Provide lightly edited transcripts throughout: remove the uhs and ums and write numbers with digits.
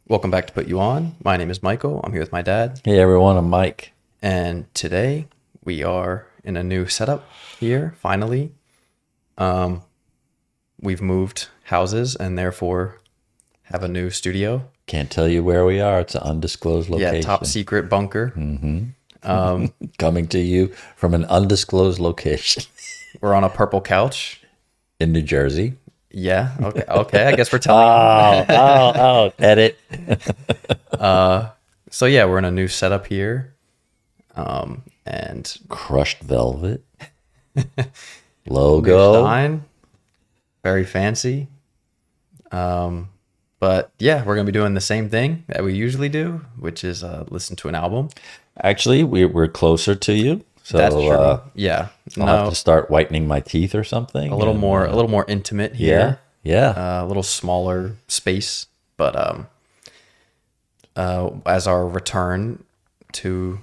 Welcome back to Put You On. My name is Michael. I'm here with my dad. Hey everyone, I'm Mike. And today we are in a new setup here, finally. We've moved houses and therefore have a new studio. Can't tell you where we are. It's an undisclosed location. Yeah, top secret bunker. Coming to you from an undisclosed location We're on a purple couch. in New Jersey. Yeah, okay. I guess we're telling you. Edit. So yeah, we're in a new setup here. And Crushed velvet. weird Logo. design. Very fancy. But yeah, we're gonna be doing the same thing that we usually do, which is listen to an album. Actually, we're closer to you. So That's true. Yeah. I'll have to start whitening my teeth or something. A little more intimate here. Yeah. A little smaller space, but as our return to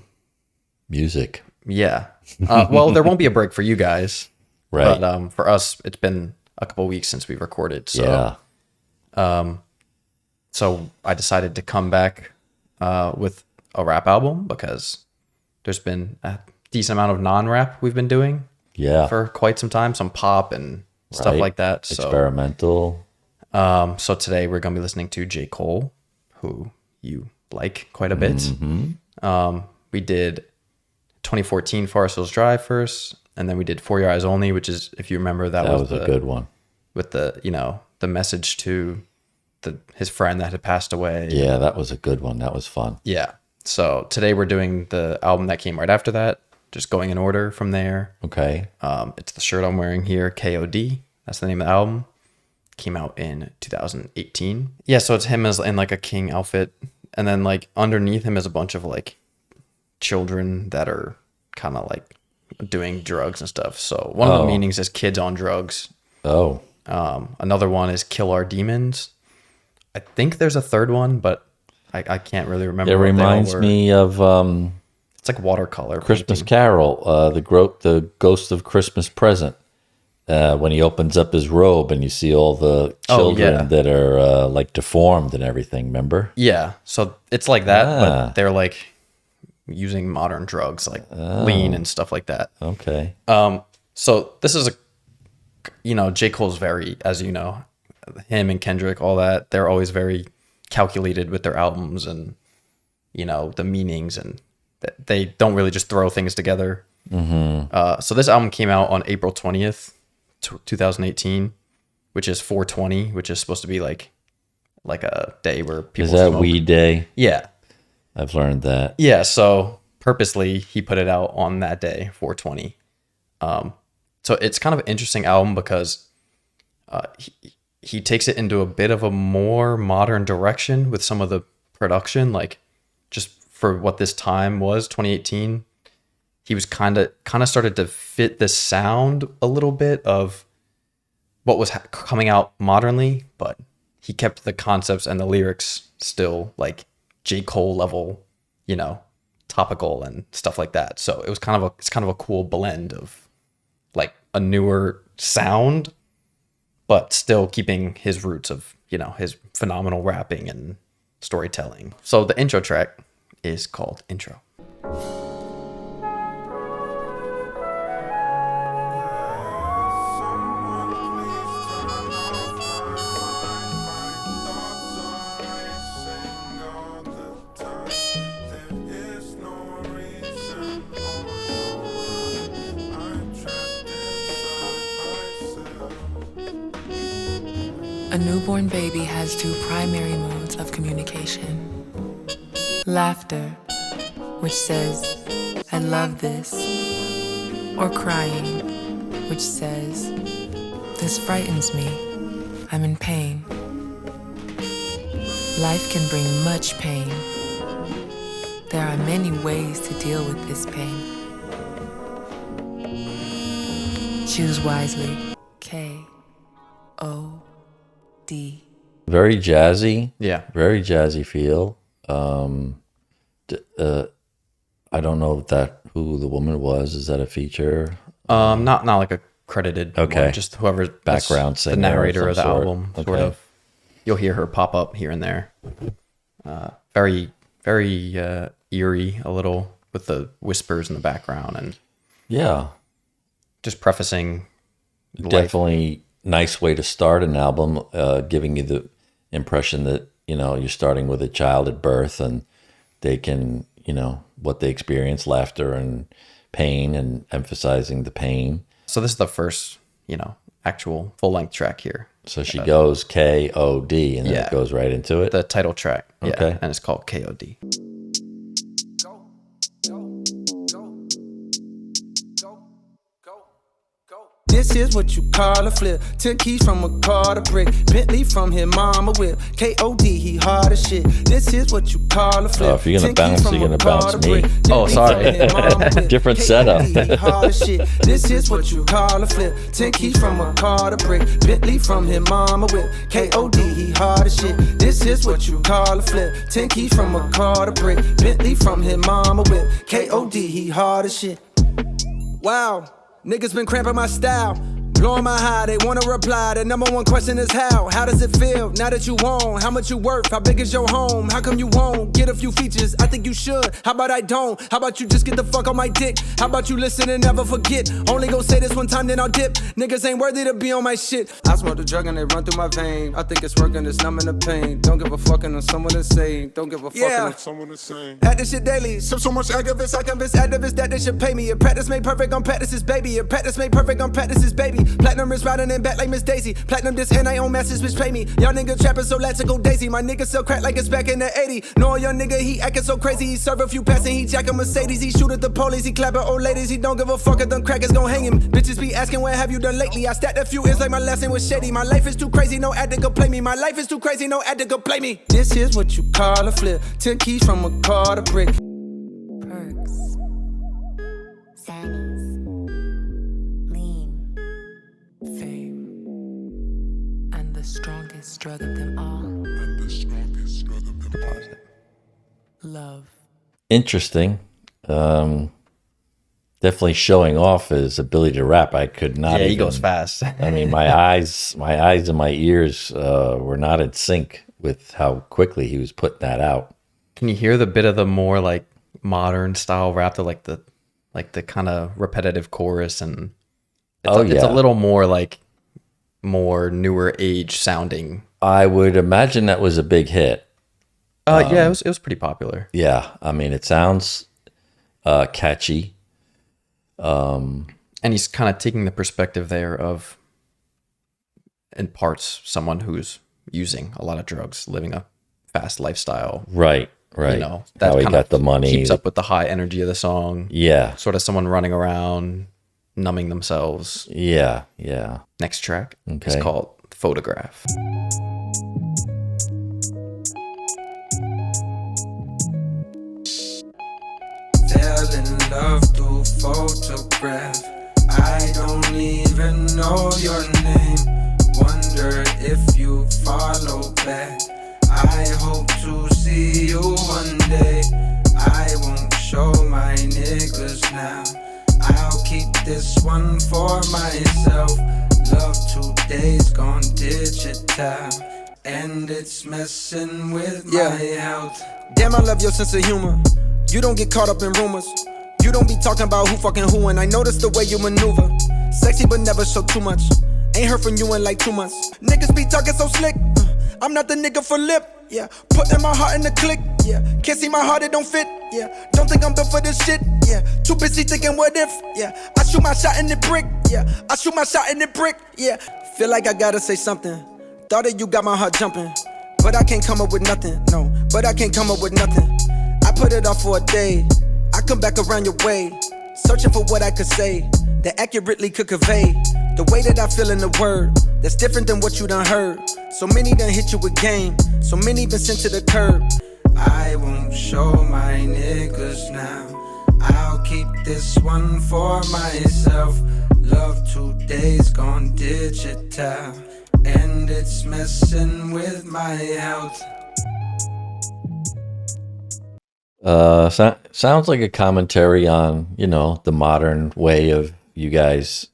Music. well, there won't be a break for you guys, Right. but for us, it's been a couple weeks since we recorded. So so I decided to come back with a rap album because there's been a decent amount of non-rap we've been doing Yeah. for quite some time, some pop and stuff Right. like that. So Experimental. so today we're gonna be listening to J. Cole, who you like quite a bit. We did 2014 Forest Hills Drive first, and then we did For Your Eyes Only, which is, if you remember, that That was a good one. with the the message to his friend that had passed away. Yeah, that was a good one. That was fun. Yeah. So today we're doing the album that came right after that, just going in order from there. Okay. It's the shirt I'm wearing here, KOD. That's the name of the album. Came out in 2018. Yeah, so it's him as in like a king outfit, and then like underneath him is a bunch of like children that are kind of like doing drugs and stuff. So one of the meanings is kids on drugs. Oh. Another one is kill our demons. I think there's a third one, but I can't really remember. It what they all reminds were. me of It's like watercolor Christmas painting. Carol, the Ghost of Christmas Present. When he opens up his robe and you see all the children that are like deformed and everything. Remember? Yeah, so it's like that, but they're like using modern drugs like lean and stuff like that. Okay. So this is J. Cole's very, as you know, him and Kendrick, all that, they're always very calculated with their albums and, the meanings, and they don't really just throw things together. So this album came out on April 20th, 2018, which is 420, which is supposed to be like a day where people Is that smoke. Weed Day? Yeah. I've learned that. Yeah, so purposely he put it out on that day, 420. So it's kind of an interesting album because he takes it into a bit of a more modern direction with some of the production, like just for what this time was, 2018. He was kind of started to fit the sound a little bit of what was coming out modernly, but he kept the concepts and the lyrics still like J. Cole level, topical and stuff like that. So it's kind of a cool blend of like a newer sound, but still keeping his roots of, his phenomenal rapping and storytelling. So the intro track is called Intro. A newborn baby has two primary modes of communication. Laughter, which says, I love this. Or crying, which says, this frightens me. I'm in pain. Life can bring much pain. There are many ways to deal with this pain. Choose wisely. KOD. Very jazzy. Yeah. Very jazzy feel. I don't know who the woman was. Is that a feature? Not like a credited Okay. one, just whoever's Background the singer narrator of of the some sort. album, sort Okay. of. You'll hear her pop up here and there. Very, very eerie, a little, with the whispers in the background, and Yeah. just prefacing life. Definitely nice way to start an album, giving you the impression that, you're starting with a child at birth and they can, what they experience, laughter and pain, and emphasizing the pain. So this is the first, actual full-length track here. So she goes KOD, and then it goes right into it. The title track. Okay. Yeah, and it's called KOD. This is what you call a flip. 10 keys from a car to brick. Bentley from his mama whip. KOD, he hard as shit. This is what you call a flip. Oh, if you're gonna 10 keys bounce, from you're gonna a car bounce to me. brick. Oh, Bentley sorry. from his mama whip. Different KOD, setup. he hard as shit. This is what you call a flip. 10 keys from a car to brick. Bentley from his mama whip. KOD, he hard as shit. This is what you call a flip. 10 keys from a car to brick. Bentley from his mama whip. KOD, he hard as shit. Wow, niggas been cramping my style. Blowing my high, they wanna reply. The number one question is how? How does it feel now that you own? How much you worth? How big is your home? How come you won't get a few features? I think you should. How about I don't? How about you just get the fuck on my dick? How about you listen and never forget? Only gon' say this one time, then I'll dip. Niggas ain't worthy to be on my shit. I smoke the drug and they run through my vein. I think it's working, it's numbing the pain. Don't give a fuck on someone insane. Don't give a fuck on someone insane. At this shit daily. So much activists, I convince activists that they should pay me. If practice made perfect, on practice is baby. If practice made perfect, on practice is baby. Platinum is riding in back like Miss Daisy. Platinum this and I own message, bitch pay me. Y'all nigga trapping so let's go daisy. My nigga sell crack like it's back in the 80s. No, young nigga, he acting so crazy. He serve a few passes, he jack a Mercedes. He shoot at the police, he clap at old ladies. He don't give a fuck if them crackers gon' hang him. Bitches be asking what have you done lately. I stacked a few ears like my lesson was shady. My life is too crazy, no addict could play me. My life is too crazy, no addict could play me. This is what you call a flip. 10 keys from a car to brick. Perks, Sannies, Lean, Fame. And the strongest drug of them all. Love. Interesting. Definitely showing off his ability to rap. I could not. Yeah, he goes fast. I mean, my eyes and my ears were not in sync with how quickly he was putting that out. Can you hear the bit of the more like modern style rap, like the kind of repetitive chorus, and it's a little more like more newer age sounding. I would imagine that was a big hit. Yeah, it was pretty popular. Yeah, I mean, it sounds catchy. And he's kind of taking the perspective there of, in parts, someone who's using a lot of drugs, living a fast lifestyle. Right. You know, that how he kind got of the money. keeps up with the high energy of the song. Yeah. Sort of someone running around, numbing themselves. Yeah. Next track Okay. is called Photograph. Fell in love through photograph. I don't even know your name. Wonder if you follow back. I hope to see you one day. I won't show my niggas now. I'll keep this one for myself. Love today's gone digital, and it's messing with my health. Damn, I love your sense of humor. You don't get caught up in rumors. You don't be talking about who fucking who, and I notice the way you maneuver. Sexy but never show too much. Ain't heard from you in like 2 months. Niggas be talking so slick. I'm not the nigga for lip. Yeah, putting my heart in the click. Yeah, can't see my heart, it don't fit. Yeah, don't think I'm built for this shit. Yeah, too busy thinking what if. Yeah, I shoot my shot in the brick. Yeah, I shoot my shot in the brick. Yeah, feel like I gotta say something. Thought that you got my heart jumping, but I can't come up with nothing. No, but I can't come up with nothing. I put it off for a day. I come back around your way, searching for what I could say that accurately could convey the way that I feel in the word that's different than what you done heard. So many done hit you with game, so many been sent to the curb. I won't show my niggas now. I'll keep this one for myself. Love today's gone digital, and it's messing with my health. Sounds like a commentary on, the modern way of you guys,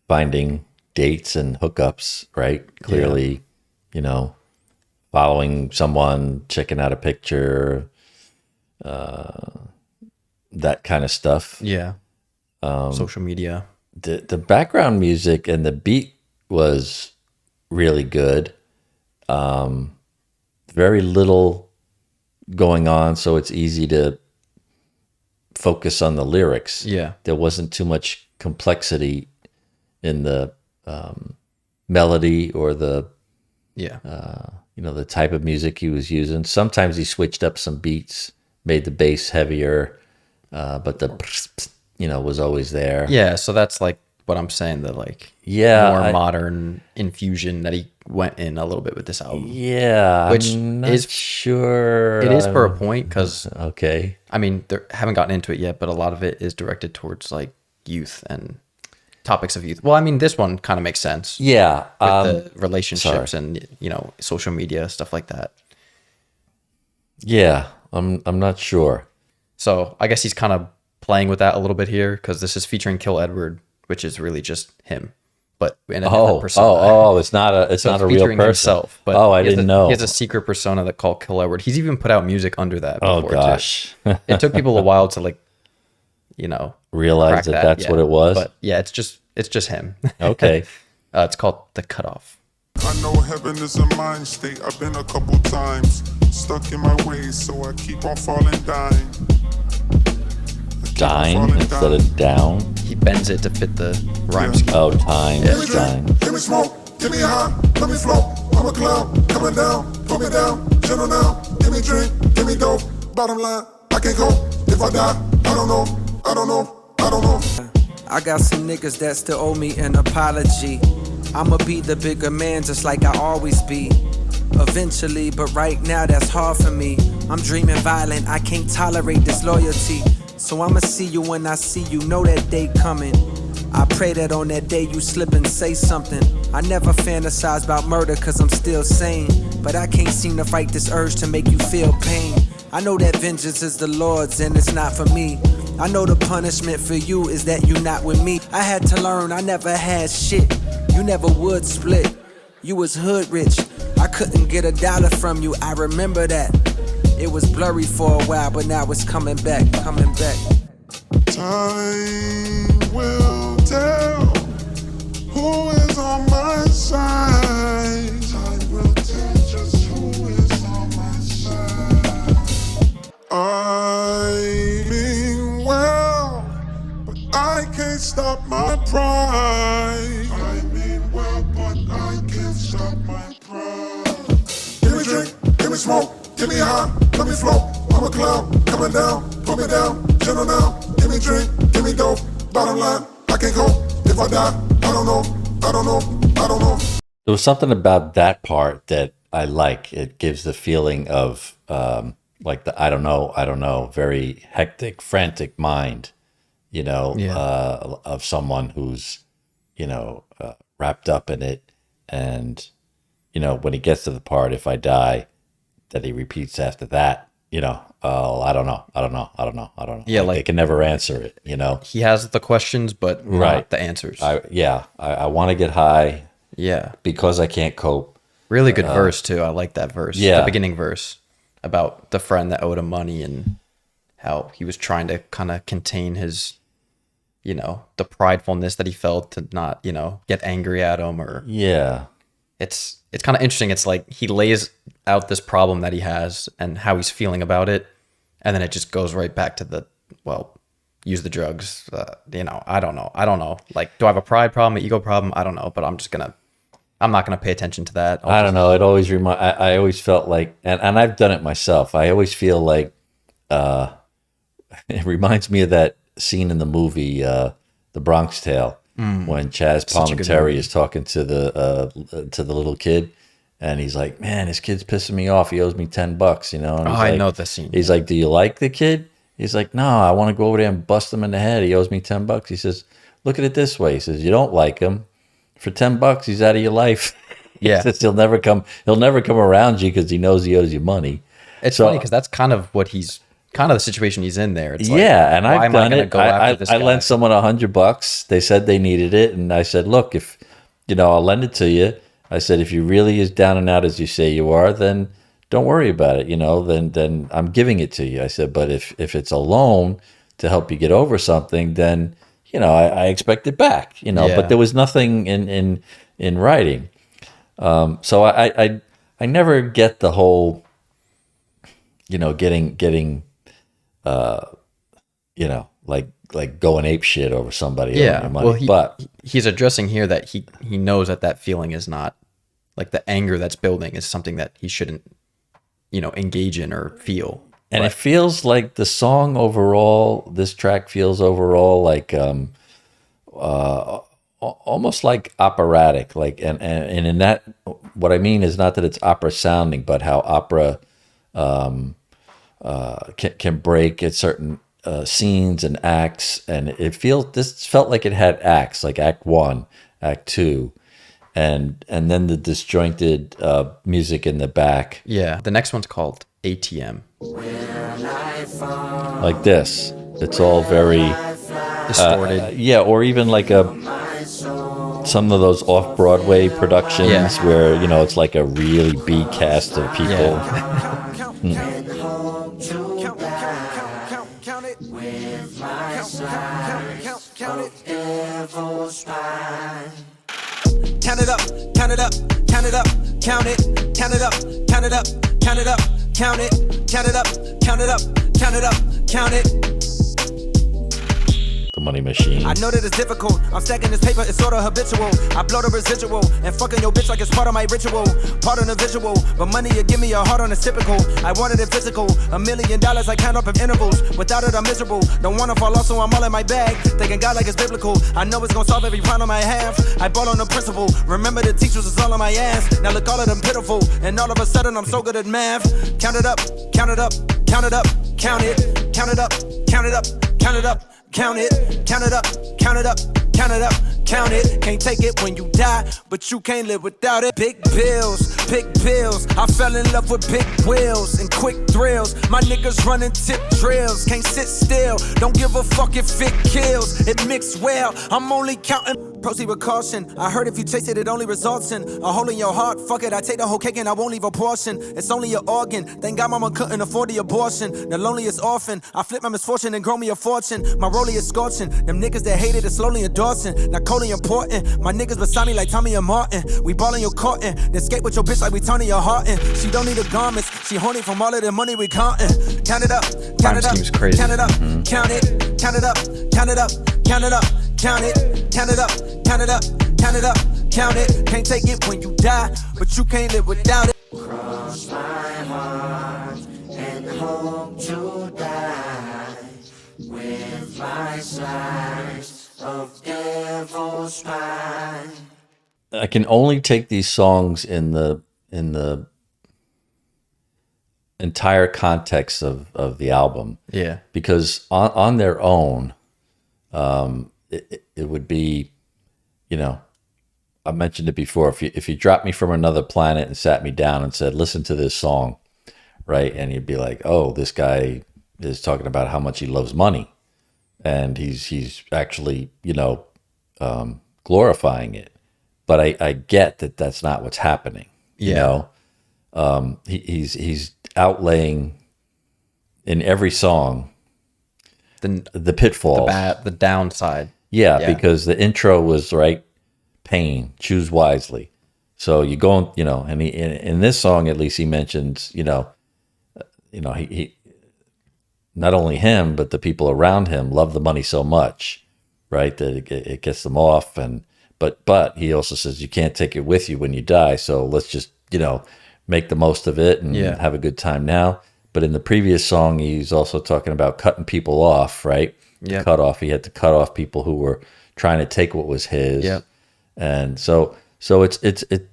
finding dates and hookups, right? Clearly, following someone, checking out a picture, that kind of stuff. Yeah. Social media. The background music and the beat was really good. Very little going on, so it's easy to focus on the lyrics. Yeah. There wasn't too much complexity in the melody or the Yeah. the type of music he was using. Sometimes he switched up some beats, made the bass heavier, but the was always there. Yeah. So that's like what I'm saying, the like more modern infusion that he went in a little bit with this album. Yeah, Which I'm not is sure. It is for a point, because Okay. I mean, haven't gotten into it yet, but a lot of it is directed towards like youth and topics of youth. Well, I mean, this one kind of makes sense. Yeah. With the relationships and social media, stuff like that. Yeah, I'm not sure. So I guess he's kind of playing with that a little bit here, because this is featuring Kill Edward, which is really just him, but in a different persona. It's not a So not it's a real featuring person. himself, but I didn't know. He has a secret persona that called Kill Edward. He's even put out music under that before. Oh gosh. It took people a while to Realize crack that that's yeah. what it was. But yeah, it's just him. Okay. It's called The Cutoff. I know heaven is a mind state. I've been a couple times stuck in my ways, so I keep on falling dying. Dine instead of down. He bends it to fit the rhyme scheme. Oh, time. Dine. Give me smoke, give me high, let me float. I'm a cloud, coming down, put me down, gentle now. Give me drink, give me dope. Bottom line, I can't cope. If I die, I don't know. I got some niggas that still owe me an apology. I'ma be the bigger man just like I always be. Eventually, but right now that's hard for me. I'm dreaming violent, I can't tolerate disloyalty. So I'ma see you when I see you, know that day coming. I pray that on that day you slip and say something. I never fantasize about murder cause I'm still sane, but I can't seem to fight this urge to make you feel pain. I know that vengeance is the Lord's and it's not for me. I know the punishment for you is that you're not with me. I had to learn I never had shit. You never would split. You was hood rich. I couldn't get $1 from you, I remember that. It was blurry for a while, but now it's coming back. Time will tell who is on my side. Time will tell just who is on my side. I mean well, but I can't stop my pride. I mean well, but I can't stop my pride. Give me drink, give me smoke, give me high, let me float. I'm a cloud, coming down, put me down, gentle now. Give me drink, give me dope. Bottom line, I can't cope. If I die, I don't know. There was something about that part that I like. It gives the feeling of like the I don't know, very hectic, frantic mind, of someone who's, wrapped up in it. And, when he gets to the part, if I die, that he repeats after that, oh, I don't know. Yeah, they can never answer it, He has the questions, but not the answers. I want to get high Yeah. because I can't cope. Really good verse, too. I like that verse. Yeah. The beginning verse about the friend that owed him money and how he was trying to kind of contain his, the pridefulness that he felt to not, get angry at him or. Yeah. It's kind of interesting. It's like he lays out this problem that he has and how he's feeling about it. And then it just goes right back to use the drugs. I don't know. Like, do I have a pride problem, an ego problem? I don't know, but I'm not going to pay attention to that. I don't know. It always I always felt like, and I've done it myself. I always feel like, it reminds me of that scene in the movie, The Bronx Tale, when Chaz Palminteri is talking to the little kid, and he's like, "Man, this kid's pissing me off. He owes me $10, And I know the scene. He's like, "Do you like the kid?" He's like, "No, I want to go over there and bust him in the head. He owes me $10." He says, "Look at it this way." He says, "You don't like him. For $10, he's out of your life." Yeah. He says he'll never come around you because he knows he owes you money. It's funny because that's kind of the situation he's in there. It's like, and why I've am I done gonna it. go after this I guy? lent someone $100. They said they needed it, and I said, "Look, if I'll lend it to you, I said, if you really as down and out as you say you are, then don't worry about it. Then I'm giving it to you. I said, but if it's a loan to help you get over something, then I expect it back. But there was nothing in writing. So I never get the whole, getting like going ape shit over somebody owing your money. Well, he's addressing here that he knows that feeling is not, like, the anger that's building is something that he shouldn't, engage in or feel. And it feels like the song overall, this track feels overall like almost like operatic, like and in that, what I mean is not that it's opera sounding, but how opera can break at certain scenes and acts, and this felt like it had acts, like Act 1, Act 2, and then the disjointed music in the back. Yeah, the next one's called ATM. Like this, it's all very Distorted. or even like some of those off-Broadway productions where it's like a really B cast of people. Count it up, count it up, count it up, count it, count it up, count it up, count it up, count it, count it up, count it up, count it up, count it. The Money Machine. I know that it's difficult. I'm stacking this paper, it's sorta habitual. I blow the residual and fucking your bitch like it's part of my ritual. Part of the visual, but money you give me a heart on it's typical. I wanted it physical. $1 million I count up in intervals. Without it I'm miserable. Don't wanna fall off, so I'm all in my bag. Thinking God like it's biblical. I know it's gonna solve every problem I have. I ball on the principle. Remember the teachers was all on my ass. Now look all of them pitiful. And all of a sudden I'm so good at math. Count it up, count it up, count it up, count it, count it up, count it up, count it up. Count it, count it up, count it up, count it up, count it. Can't take it when you die, but you can't live without it. Big bills, big bills. I fell in love with big wheels and quick thrills. My niggas running tip drills. Can't sit still, don't give a fuck if it kills. It mixed well, I'm only counting. Proceed with caution. I heard if you chase it, it only results in a hole in your heart. Fuck it, I take the whole cake and I won't leave a portion. It's only an organ. Thank God mama couldn't afford the abortion. The loneliest orphan. I flip my misfortune and grow me a fortune. My rollie is scorching. Them niggas that hated it slowly endorsing. Not coldly important. My niggas beside me like Tommy and Martin. We ballin' your courtin'. Then skate with your bitch like we turning your heart in. She don't need the garments. She horny from all of the money we countin'. Count it up. Count it up. Crazy. Count it up. Count it. Count it up. Count it up. Count it up. Count it. Count it up. Count it up, count it up, count it. Can't take it when you die, but you can't live without it. Cross my heart and hope to die with my slice of devil's spine. I can only take these songs in the entire context of the album. Yeah. Because on their own, it would be, I mentioned it before. If you dropped me from another planet and sat me down and said, listen to this song, right? And you'd be like, oh, this guy is talking about how much he loves money. And he's actually, glorifying it. But I get that that's not what's happening. Yeah. He's outlaying in every song the pitfalls, the downside. Yeah, because the intro was right. Pain, choose wisely. So you go, and he, in this song at least he mentions, he not only him but the people around him love the money so much, right, that it gets them off, but he also says you can't take it with you when you die. So let's just make the most of it and have a good time now. But in the previous song, he's also talking about cutting people off, right? Yeah, cut off. He had to cut off people who were trying to take what was his. Yeah. And so it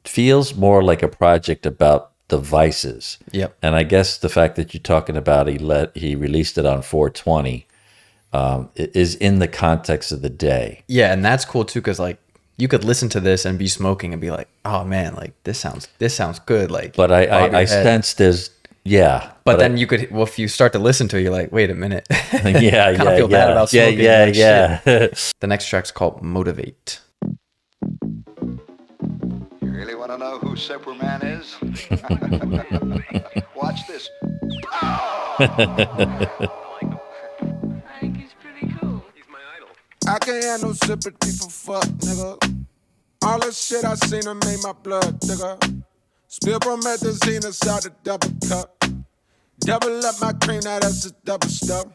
feels more like a project about the vices. Yep. And I guess the fact that you're talking about he released it on 420 it is in the context of the day. Yeah, and that's cool too, because like you could listen to this and be smoking and be like, oh man, like this sounds good. Like, but I sense there's But then you could, well, if you start to listen to it, you're like, wait a minute. Yeah, kind of feel bad about smoking. Yeah. The next track's called Motivate. Really want to know who Superman is? Watch this. I can't have no sympathy for fuck, nigga. All the shit I seen her made my blood, nigga. Spill promethazine inside the double cup. Double up my cream, now that's a double stuff.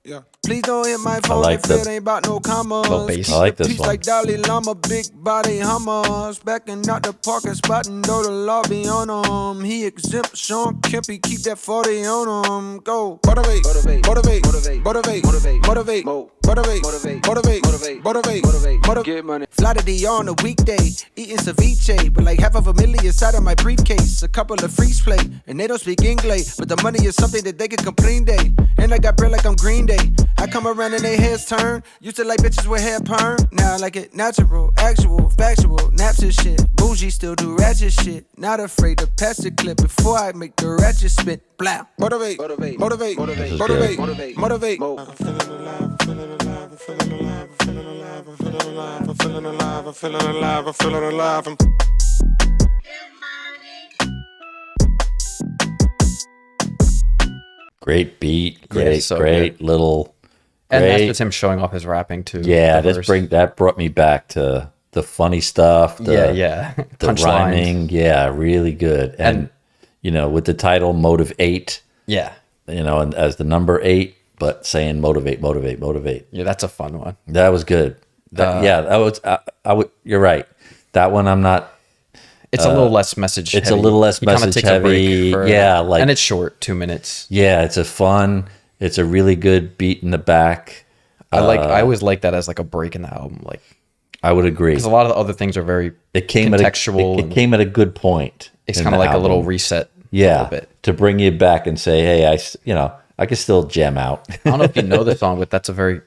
Yeah. Please don't hit my phone like if the- it ain't about no commas. Little bass. I like this Peace one. like Dalai Lama, big body hummers. Backing out the parking spot and know the law be on him. He exempt Sean Kempy, keep that 40 on him. Go. Motivate, motivate, motivate, motivate, motivate, motivate, motivate, motivate, motivate, motivate, motivate, motivate, motivate, get money. Fly to DR on a weekday, eating ceviche, with like $500,000 inside of my briefcase. A couple of freeze play, and they don't speak English, but the money is something that they can complain day. And I got bread like I'm Green Day. I come around and they heads turn. Used to like bitches with hair perm. Now I like it natural, actual, factual, naps and shit. Bougie still do ratchet shit. Not afraid to pass the clip before I make the ratchet spit. Blah. Motivate, motivate, motivate, motivate, motivate, motivate, motivate. I'm feeling alive, I'm feeling alive, I'm feeling alive, I'm feeling alive, I'm feeling alive, I'm feeling alive, I'm feeling alive, I'm feeling alive. Great beat, great, so great good. little. And that's Great. just him showing off his rapping too. Yeah, the verse. that brought me back to the funny stuff. The, yeah. the Punchlines. rhyming. Yeah, really good. And you know, with the title "Motive 8," Yeah. you know, and as the number 8, but saying "motivate, motivate, motivate." Yeah, that's a fun one. That was good. That was. I would. You're right. That one, I'm not. It's a little less message it's heavy. a little less He kinda message takes a break heavy. Yeah, like- and it's short, 2 minutes. Yeah, it's a really good beat in the back. I always like that as like a break in the album. Like, I would agree. because a lot of the other things are very It came contextual. it came at a good point. It's in kind of the like a little album. reset. A Yeah, little bit. to bring you back and say, hey, I can still jam out. I don't know if you know the song, but that's a very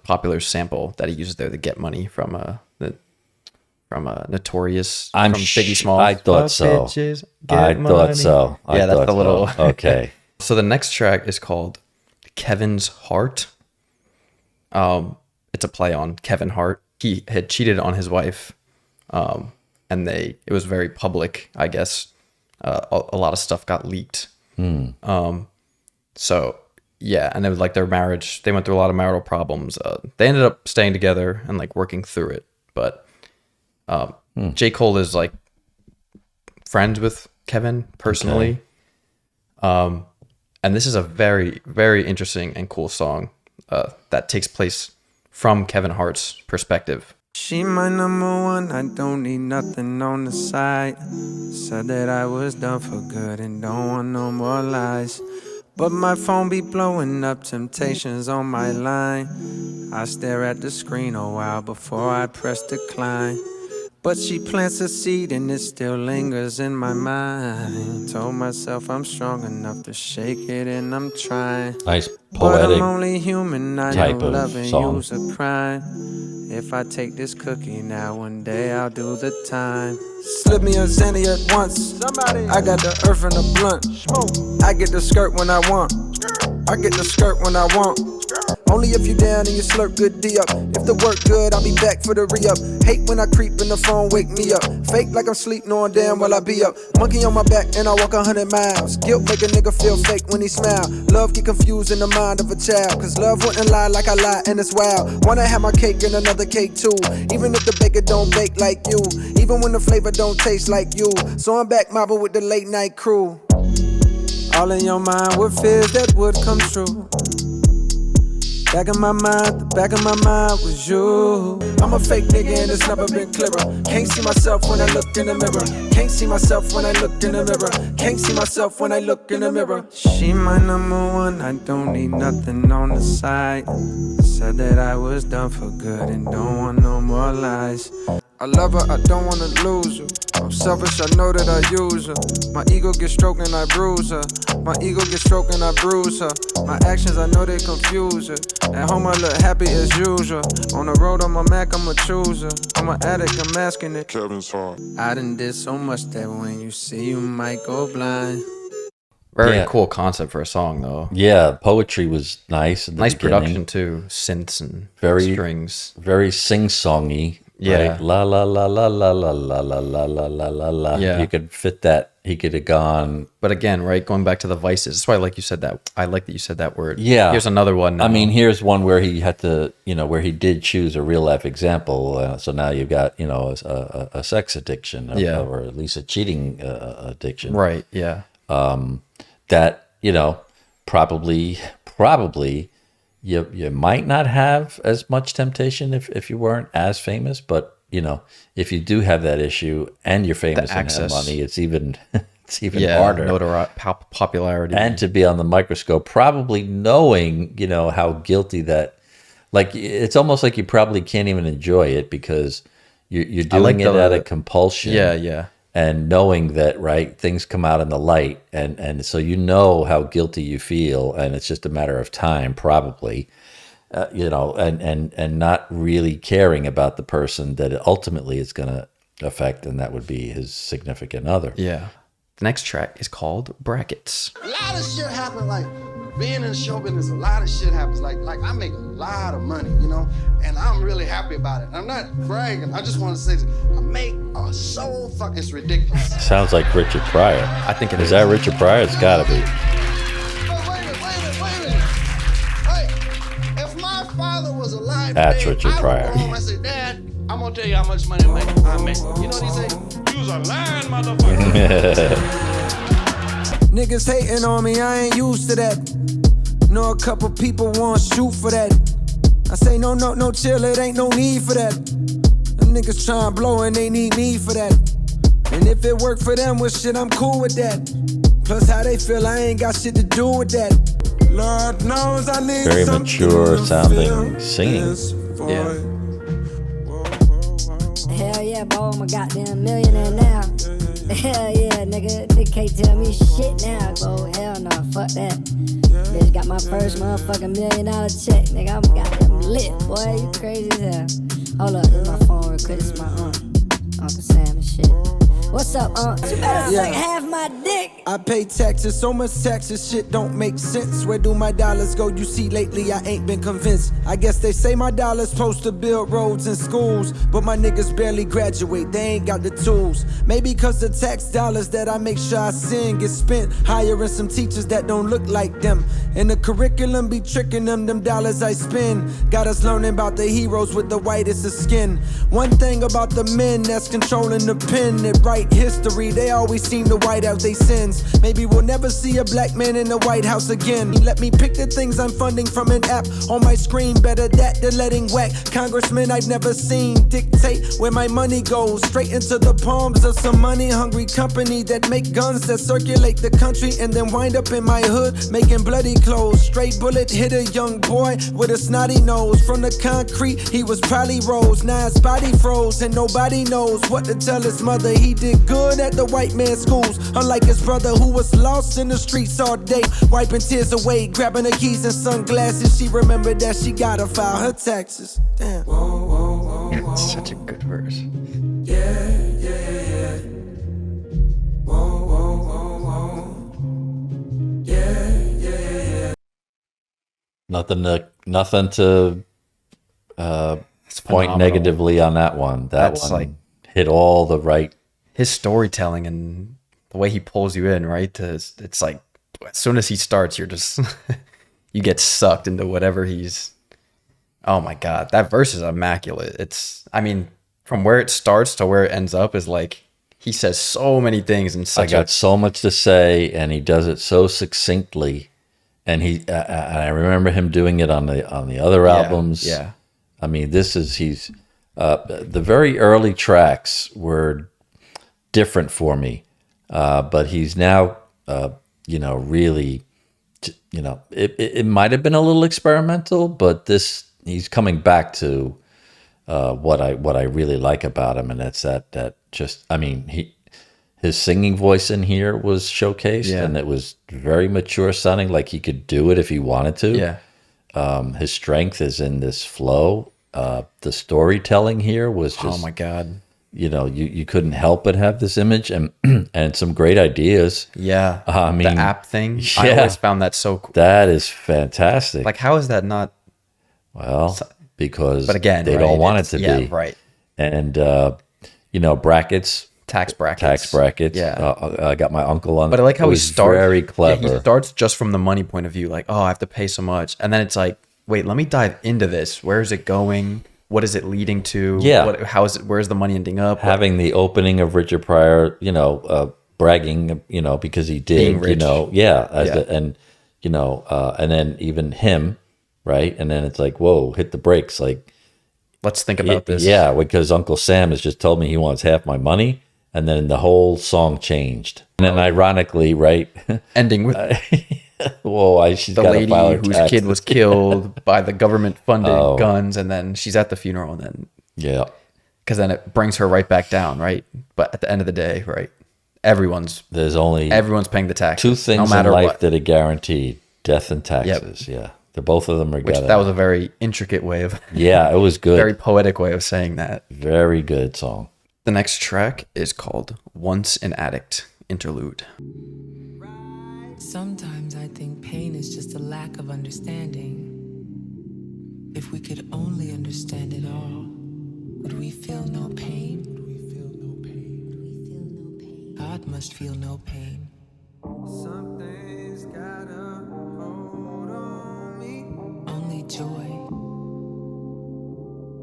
popular sample that he uses there to get money from Notorious. I'm from Biggie sh- Smalls. I thought Fuck so. bitches, I get thought money. so. I Yeah, that's thought a little. so. Okay. So the next track is called Kevin's Heart. It's a play on Kevin Hart. He had cheated on his wife, and it was very public, I guess. A lot of stuff got leaked. So yeah, and it was like their marriage. They went through a lot of marital problems. They ended up staying together and like working through it. But J. Cole is like friends with Kevin personally. And this is a very, very interesting and cool song that takes place from Kevin Hart's perspective. She my number one, I don't need nothing on the side. Said that I was done for good and don't want no more lies. But my phone be blowing up, temptations on my line. I stare at the screen a while before I press decline. But she plants a seed and it still lingers in my mind. Told myself I'm strong enough to shake it and I'm trying. Nice But I'm poetic. only human, I type know of loving song. you's a crime. If I take this cookie now, one day I'll do the time. Slip me a Xanny at once. I got the earth and the blunt. I get the skirt when I want. I get the skirt when I want. Only if you down and you slurp good D up. If the work good, I'll be back for the re-up. Hate when I creep in the phone, wake me up. Fake like I'm sleep, knowing damn well I be up. Monkey on my back and I walk 100 miles. Guilt make a nigga feel fake when he smile. Love get confused in the mind of a child. Cause love wouldn't lie like I lie and it's wild. Wanna have my cake and another cake too. Even if the baker don't bake like you. Even when the flavor don't taste like you. So I'm back mobbing with the late night crew. All in your mind with fears that would come true. Back in my mind, the back of my mind was you. I'm a fake nigga and it's never been clearer. Can't see myself when I look in the mirror. Can't see myself when I look in the mirror. Can't see myself when I look in the mirror. She my number one, I don't need nothing on the side. Said that I was done for good and don't want no more lies. I love her, I don't wanna lose her. I'm selfish, I know that I use her. My ego gets stroked and I bruise her. My ego gets stroked and I bruise her. My actions, I know they confuse her. At home, I look happy as usual. On the road, I'm a Mac, I'm a chooser. I'm an addict, I'm masking it. Kevin's Heart. I done did so much that when you see, you might go blind. Very Yeah. cool concept for a song, though. Yeah, poetry was nice. At the Nice beginning. production too, synths and Very- strings. Very sing-songy. Yeah. Right? La la la la la la la la la la la la la. Yeah. You could fit that. He could have gone. But again, right, going back to the vices. That's why like you said that. I like that you said that word. Yeah. Here's another one now. I mean, here's one where he had to, where he did choose a real life example. So now you've got, a sex addiction, Yeah. or at least a cheating addiction. Right, yeah. That, probably you might not have as much temptation if you weren't as famous, but if you do have that issue and you're famous and have access. money, it's even Yeah, harder. popularity. And to be on the microscope, probably knowing, how guilty that, like, it's almost like you probably can't even enjoy it because you're doing it out of compulsion. Yeah. And knowing that, right, things come out in the light, and so how guilty you feel, and it's just a matter of time, probably, and not really caring about the person that it ultimately is going to affect, and that would be his significant other. Yeah. The next track is called Brackets. A lot of shit happens, like being in show business, a lot of shit happens. Like I make a lot of money, and I'm really happy about it. I'm not bragging. I just want to say this. I make so fucking, it's ridiculous. Sounds like Richard Pryor. I think it is. Is that Richard Pryor? It's gotta be. But wait a minute. Hey, if my father was alive That's today, Richard Pryor. I would go home and say, Dad, I'm gonna tell you how much money I make. You know what he say? You was a lying motherfucker. Niggas hating on me, I ain't used to that. Know a couple people want shoot for that. I say no, chill, it ain't no need for that. Them niggas tryna blow and they need me for that. And if it work for them, well shit, I'm cool with that. Plus how they feel, I ain't got shit to do with that. Lord knows I need Very something mature to sounding fill singing. this void. Yeah. Hell yeah, boy, I'm a goddamn millionaire now. Hell yeah, nigga, they can't tell me shit now, bro. Hell no, fuck that. Bitch got my first motherfucking $1 million check, nigga. I'm goddamn lit, boy. You crazy as hell. Hold up, this is my phone real quick. This is my Uncle Sam and shit. What's up, You better suck half my dick. I pay taxes, so much taxes, shit don't make sense. Where do my dollars go? You see, lately I ain't been convinced. I guess they say my dollars supposed to build roads and schools, but my niggas barely graduate, they ain't got the tools. Maybe cause the tax dollars that I make sure I send get spent hiring some teachers that don't look like them. And the curriculum be tricking them dollars I spend. Got us learning about the heroes with the whitest of skin. One thing about the men that's controlling the pen that write history, they always seem to white out they sins. Maybe we'll never see a black man in the White House again. Let me pick the things I'm funding from an app on my screen. Better that than letting whack congressmen I've never seen dictate where my money goes. Straight into the palms of some money-hungry company that make guns that circulate the country and then wind up in my hood making bloody clothes. Straight bullet hit a young boy with a snotty nose. From the concrete, he was probably rose. Now his body froze and nobody knows what to tell his mother. He did good at the white man's schools, unlike his brother who was lost in the streets all day, wiping tears away, grabbing her keys and sunglasses. She remembered that she gotta file her taxes. Damn. It's such a good verse. Nothing to point phenomenal. negatively on that one. That's one like- hit all the right. His storytelling and the way he pulls you in, right? It's like as soon as he starts, you're just you get sucked into whatever he's. Oh my god, that verse is immaculate. I mean, from where it starts to where it ends up is like he says so many things and I such. got so much to say, and he does it so succinctly. And I remember him doing it on the other albums. Yeah. I mean, he's the very early tracks were different for me, but he's now, really, it might have been a little experimental, but he's coming back to what I really like about him, and that's that just, I mean, his singing voice in here was showcased, and it was very mature sounding, like he could do it if he wanted to. Yeah. His strength is in this flow. The storytelling here was just, Oh my god. You couldn't help but have this image and and some great ideas. Yeah. I mean, the app thing. I yeah. always found that so cool. That is fantastic. Like, how is that not? Well, because But again, they right, don't want it to yeah, be. right. and brackets. Tax brackets. Yeah. I got my uncle on. But I like how it he was starts. Very clever. Yeah, he starts just from the money point of view, like, oh, I have to pay so much, and then it's like, wait, let me dive into this. Where is it going? What is it leading to? Yeah. How is it? Where's the money ending up? Having the opening of Richard Pryor, bragging, because he did, Being rich. and then even him, right? And then it's like, whoa, hit the brakes, like. Let's think about this. Yeah, because Uncle Sam has just told me he wants half my money. And then the whole song changed. And then ironically, right? Ending with whoa, she's the got lady whose kid was killed by the government-funded guns, and then she's at the funeral, and then yeah, because then it brings her right back down, right? But at the end of the day, right, everyone's paying the taxes. Two things no matter in life what. that are guaranteed: death and taxes. Yep. Yeah, the both of them are. That was a very intricate way of. Yeah, it was good. Very poetic way of saying that. Very good song. The next track is called "Once an Addict," Interlude. Sometimes I think pain is just a lack of understanding. If we could only understand it all, would we feel no pain? God must feel no pain. Something's got a hold on me. Only joy.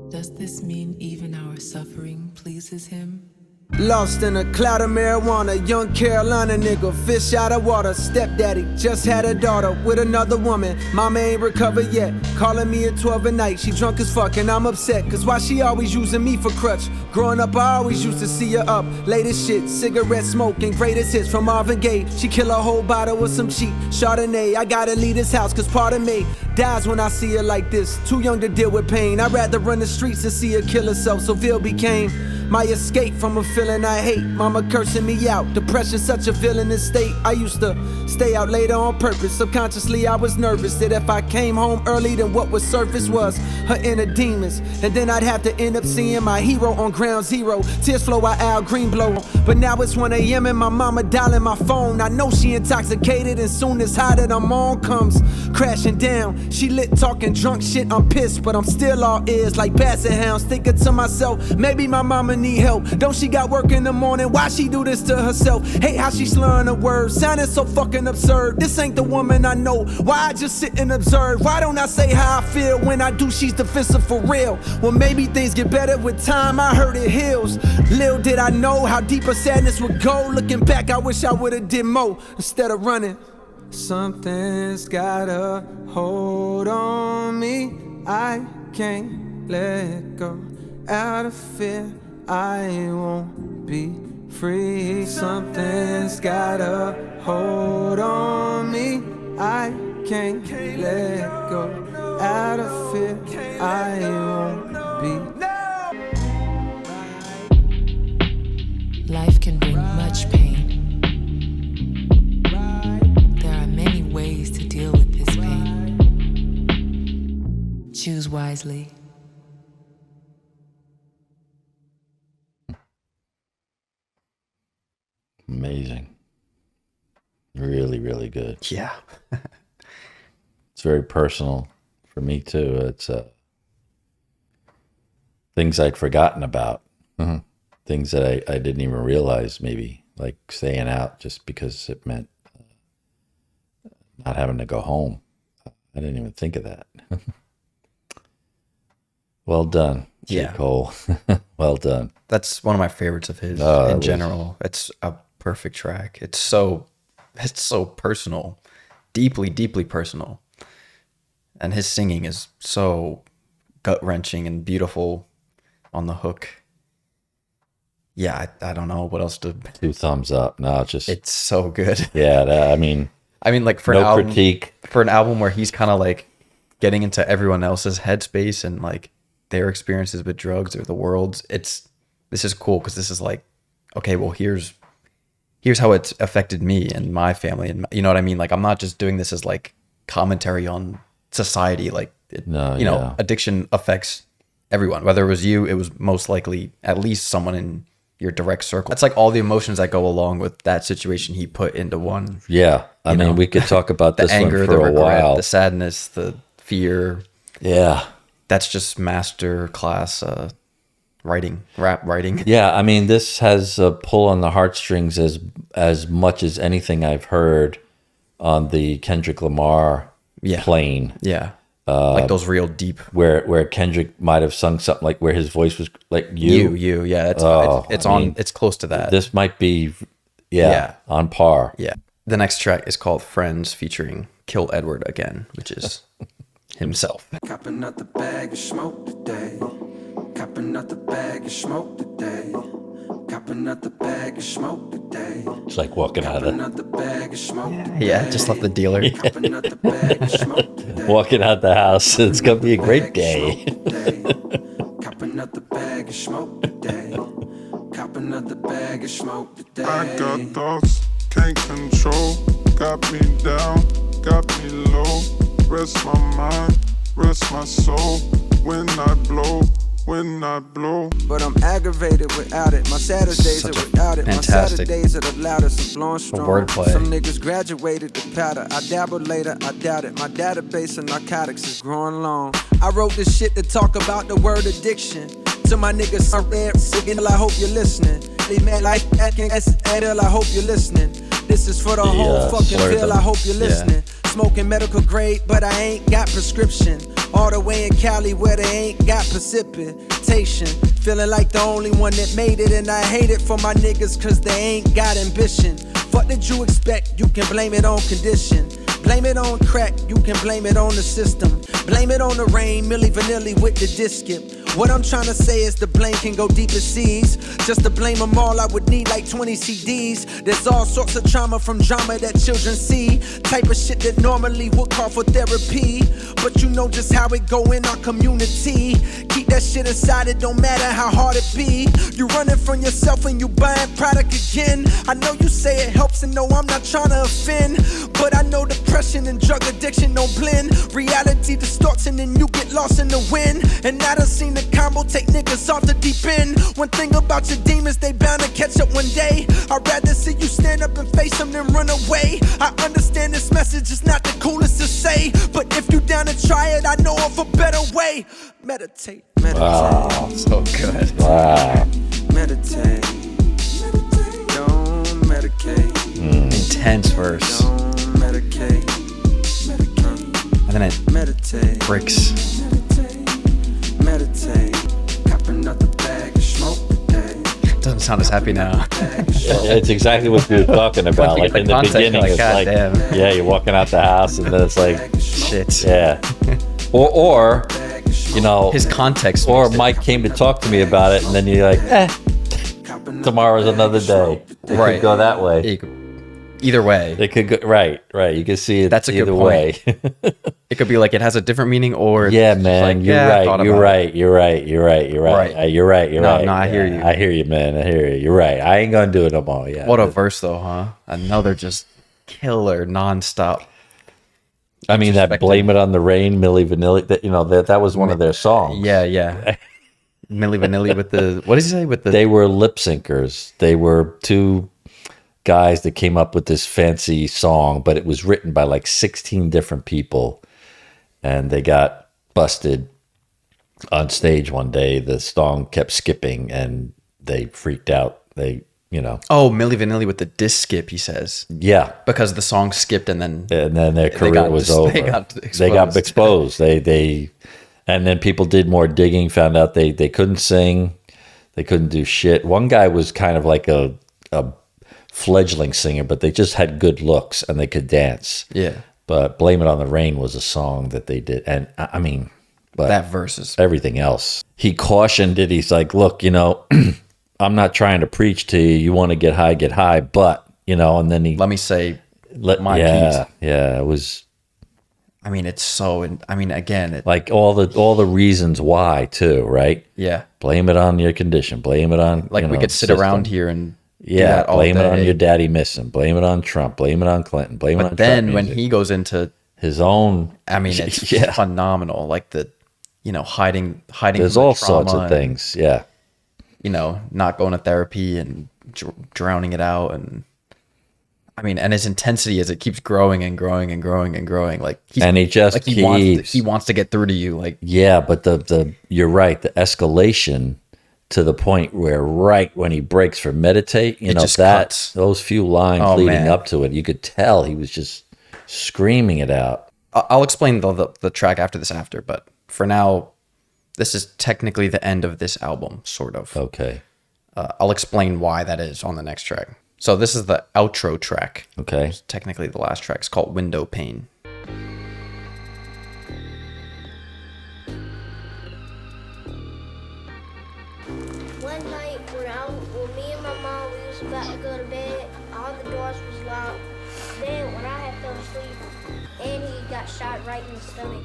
Does this mean even our suffering pleases him? Lost in a cloud of marijuana, young Carolina nigga, fish out of water. Stepdaddy just had a daughter with another woman. Mama ain't recovered yet, calling me at 12 at night. She drunk as fuck and I'm upset, cause why she always using me for crutch? Growing up I always used to see her up, late as shit, cigarette smoking, greatest hits from Marvin Gaye. She kill a whole bottle with some cheap Chardonnay. I gotta leave this house cause part of me dies when I see her like this. Too young to deal with pain, I'd rather run the streets than see her kill herself. So Ville became my escape from a feeling I hate. Mama cursing me out, depression such a villainous state. I used to stay out later on purpose. Subconsciously I was nervous that if I came home early, then what would surface was her inner demons. And then I'd have to end up seeing my hero on ground zero. Tears flow while Al Green blow. But now it's 1 a.m. and my mama dialing my phone. I know she intoxicated and soon as high that I'm on comes crashing down. She lit talking drunk shit, I'm pissed, but I'm still all ears like basset hounds. Thinking to myself, maybe my mama need help. Don't she got work in the morning? Why she do this to herself? Hate how she slurring her words, sounding so fucking absurd. This ain't the woman I know. Why I just sit and observe? Why don't I say how I feel when I do? She's defensive for real. Well, maybe things get better with time. I heard it heals. Little did I know how deep her sadness would go. Looking back, I wish I would've did more instead of running. Something's got a hold on me. I can't let go. Out of fear, I won't be free. Something's got a hold on me. I can't let go. Out of fear, I won't be. Life can bring much pain. There are many ways to deal with this pain. Choose wisely. Amazing. Really, really good. Yeah. It's very personal for me too. It's things I'd forgotten about. Mm-hmm. Things that I didn't even realize, maybe like staying out just because it meant not having to go home. I didn't even think of that. Well done, J. Yeah. Cole. Well done. That's one of my favorites of his in general. It's a perfect track. It's so personal, deeply, deeply personal. And his singing is so gut-wrenching and beautiful on the hook. Yeah, I don't know what else to... 2 thumbs up. No, it's so good. Yeah, I mean, like for no an album, critique. For an album where he's kind of like getting into everyone else's headspace and like their experiences with drugs or the world's, this is cool because this is like, okay, well here's how it's affected me and my family, and you know what I mean? Like I'm not just doing this as like commentary on society. Like addiction affects everyone. Whether it was you, it was most likely at least someone in your direct circle. That's like all the emotions that go along with that situation he put into one. Yeah. I mean, we could talk about the this anger, one for the a regret, while. the sadness, the fear. Yeah. That's just master class rap writing. Yeah, I mean, this has a pull on the heartstrings as much as anything I've heard on the Kendrick Lamar plane. Yeah. Like those real deep. Where Kendrick might have sung something like where his voice was like You. Yeah. It's close to that. This might be, Yeah. on par. Yeah. The next track is called Friends featuring Kill Edward again, which is himself. Copping out the bag of smoke today. Copping out the bag of smoke today. Copping out the bag of smoke today. It's like walking out Copping of out the bag of smoke today. Yeah, just left the dealer. Copping out the bag of smoke today. walking out the house. It's gonna be a great day. Copping out the bag of smoke today. Copping out the bag of smoke today. I got thoughts, can't control. Got me down, got me low. Rest my mind, rest my soul. When I blow. But I'm aggravated without it. My saddest days are without it. My fantastic Saturdays are the loudest. I'm blowing strong. wordplay. Some niggas graduated to powder. I dabbled later, I doubt it. My database of narcotics is growing long. I wrote this shit to talk about the word addiction. To my niggas, I'm there, singing, I hope you're listening. Man, like I hope you're listening. This is for the whole fucking bill, I hope you're listening. Smoking medical grade, but I ain't got prescription. All the way in Cali where they ain't got precipitation. Feeling like the only one that made it, and I hate it for my niggas cause they ain't got ambition. Fuck did you expect? You can blame it on condition. Blame it on crack, you can blame it on the system. Blame it on the rain, Milli Vanilli with the disc skip. What I'm trying to say is the blame can go deep as seas. Just to blame them all, I would need like 20 CDs. There's all sorts of trauma from drama that children see. Type of shit that normally would call for therapy. But you know just how it go in our community. Keep that shit inside, it don't matter how hard it be. You running from yourself and you buying product again. I know you say it helps and no, I'm not trying to offend. But I know depression and drug addiction don't blend. Reality distorts and then you get lost in the wind. And I done seen the combo take niggas off the deep end. One thing about your demons, they bound to catch up one day. I'd rather see you stand up and face them than run away. I understand this message is not the coolest to say, but if you down to try it, I know of a better way. Meditate, meditate. Wow, so good. Wow. Meditate. Don't medicate. Intense verse. Don't medicate. And then it Meditate. breaks. Meditate. Copping out the bag of smoke today. Doesn't sound as happy now. It's exactly what you were talking about. Once you Like get in the the context, beginning, you're it's like, like, "God damn." yeah, you're walking out the house, and then it's like, Shit. yeah, or you know, His context. or makes it- Mike came to talk to me about it, and then you're like, tomorrow's another day. It Right. could go that way. You could- Either way, It could go right. You can see it. That's a good either point. way. it could be like it has a different meaning, or it's Yeah, just man, like, you're yeah, I right. thought You're about right. it. You're right. You're right. You're right. Right. You're right. You're No, right. no, I hear you. I hear you, man. I hear you. You're right. I ain't gonna do it no more. Yeah. What a verse, though, huh? Another just killer, nonstop. I mean, that Respected. "Blame It on the Rain," Milli Vanilli. That that was one of their songs. Yeah. Milli Vanilli with the what does he say with the? They were lip syncers. They were two guys that came up with this fancy song, but it was written by like 16 different people, and they got busted on stage one day. The song kept skipping, and they freaked out. Oh, Milli Vanilli with the disc skip. He says Yeah. because the song skipped and then And then their career got was dis- over. they got They got exposed. exposed. And then people did more digging, found out they couldn't sing, they couldn't do shit. One guy was kind of like a fledgling singer, but they just had good looks and they could dance. yeah. But "Blame It on the Rain" was a song that they did, and I mean, but That verse is everything else. He cautioned it. He's like, "Look, I'm not trying to preach to you. You want to get high, but And then he let me say my yeah, piece. yeah. It was I mean, it's so. I mean, again, it, like all the reasons why too, right? yeah. Blame it on your condition. Blame it on Like we could sit around here and do Yeah, that all blame it on day. your daddy missing. Blame it on Trump. Blame it on Clinton. Blame it on But then trap when music. he goes into, his own, I mean, it's Yeah. phenomenal. Like the, hiding. there's from the all sorts trauma of and, things. Yeah, not going to therapy and drowning it out, and I mean, and his intensity as it keeps growing and growing and growing and growing. Like And he just he wants keeps- he wants to get through to you. Like yeah. But the you're right. The escalation to the point where right when he breaks for meditate, you It know, just that cuts. those few lines Oh, leading man. up to it, you could tell he was just screaming it out. I'll explain the track after this after, but for now, this is technically the end of this album, sort of. Okay. I'll explain why that is on the next track. So this is the outro track. Okay. It's technically the last track. It's called Window Pane. One night when me and my mom we was about to go to bed, all the doors was locked. Then when I had fell asleep, and he got shot right in the stomach.